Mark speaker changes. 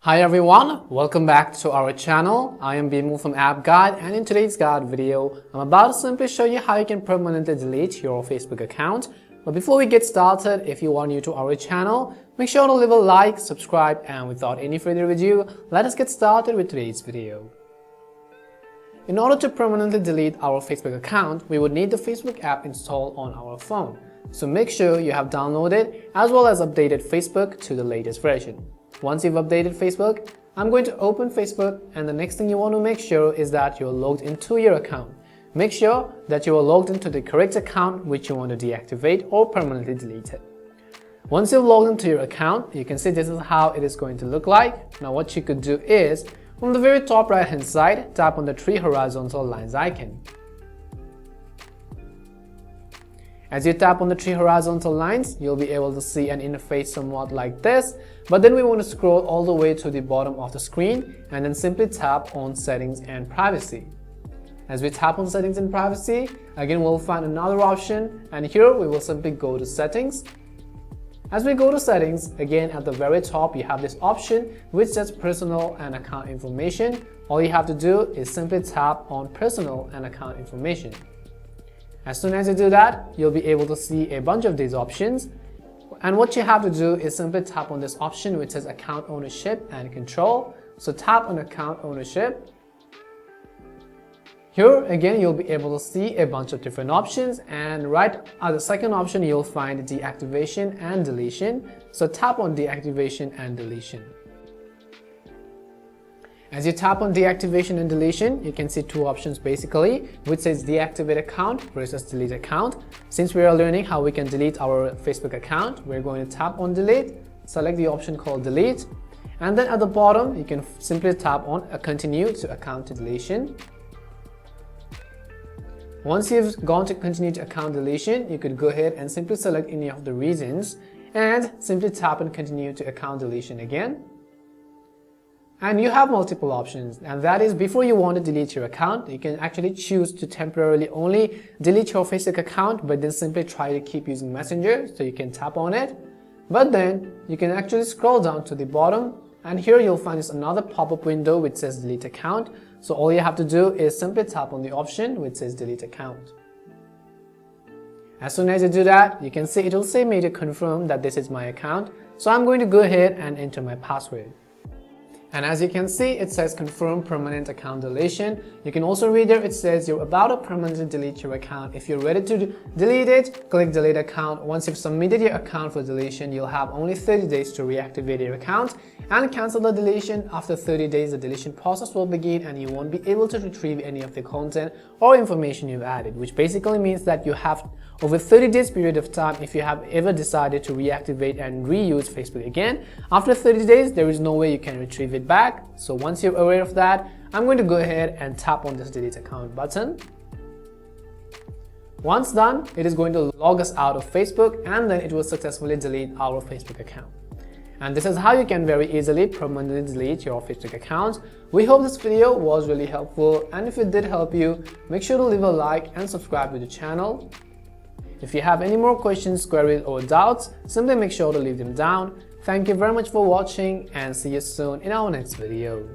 Speaker 1: Hi everyone, welcome back to our channel. I am Bimu from App Guide, and in today's guide video, I'm about to simply show you how you can permanently delete your Facebook account. But before we get started, if you are new to our channel, make sure to leave a like, subscribe, and without any further ado, let us get started with today's video. In order to permanently delete our Facebook account, we would need the Facebook app installed on our phone. So make sure you have downloaded as well as updated Facebook to the latest version. Once you've updated Facebook, I'm going to open Facebook, and the next thing you want to make sure is that you're logged into your account. Make sure that you are logged into the correct account which you want to deactivate or permanently delete it. Once you've logged into your account, you can see this is how it is going to look like. Now what you could do is, from the very top right hand side, tap on the three horizontal lines icon. As you tap on the three horizontal lines, you'll be able to see an interface somewhat like this, but then we want to scroll all the way to the bottom of the screen and then simply tap on Settings and Privacy. As we tap on Settings and Privacy, again we'll find another option, and here we will simply go to Settings. As we go to Settings, again at the very top you have this option which says Personal and Account Information. All you have to do is simply tap on Personal and Account Information. As soon as you do that, you'll be able to see a bunch of these options, and what you have to do is simply tap on this option which says Account Ownership and Control. So tap on Account Ownership. Here again you'll be able to see a bunch of different options, and right at the second option you'll find Deactivation and Deletion. So tap on Deactivation and Deletion. As you tap on Deactivation and Deletion, you can see two options basically, which says Deactivate Account versus Delete Account. Since we are learning how we can delete our Facebook account, we're going to tap on Delete, select the option called Delete, and then at the bottom you can simply tap on Continue to Account Deletion. Once you've gone to Continue to Account Deletion, you could go ahead and simply select any of the reasons and simply tap on Continue to Account Deletion again. And you have multiple options, and that is, before you want to delete your account, you can actually choose to temporarily only delete your Facebook account but then simply try to keep using Messenger, so you can tap on it. But then you can actually scroll down to the bottom, and here you'll find this another pop-up window which says Delete Account. So all you have to do is simply tap on the option which says Delete Account. As soon as you do that, you can see it will say me to confirm that this is my account. So I'm going to go ahead and enter my password. And as you can see, it says Confirm Permanent Account Deletion. You can also read there, it says you're about to permanently delete your account. If you're ready to delete it, click Delete Account. Once you've submitted your account for deletion, you'll have only 30 days to reactivate your account and cancel the deletion. After 30 days, the deletion process will begin and you won't be able to retrieve any of the content or information you've added, which basically means that you have over 30 days period of time if you have ever decided to reactivate and reuse Facebook again. After 30 days, there is no way you can retrieve it back. So once you're aware of that, I'm going to go ahead and tap on this Delete Account button. Once done, it is going to log us out of Facebook, and then it will successfully delete our Facebook account. And this is how you can very easily permanently delete your Facebook account. We hope this video was really helpful, and if it did help you, make sure to leave a like and subscribe to the channel. If you have any more questions, queries, or doubts, simply make sure to leave them down. Thank you very much for watching, and see you soon in our next video.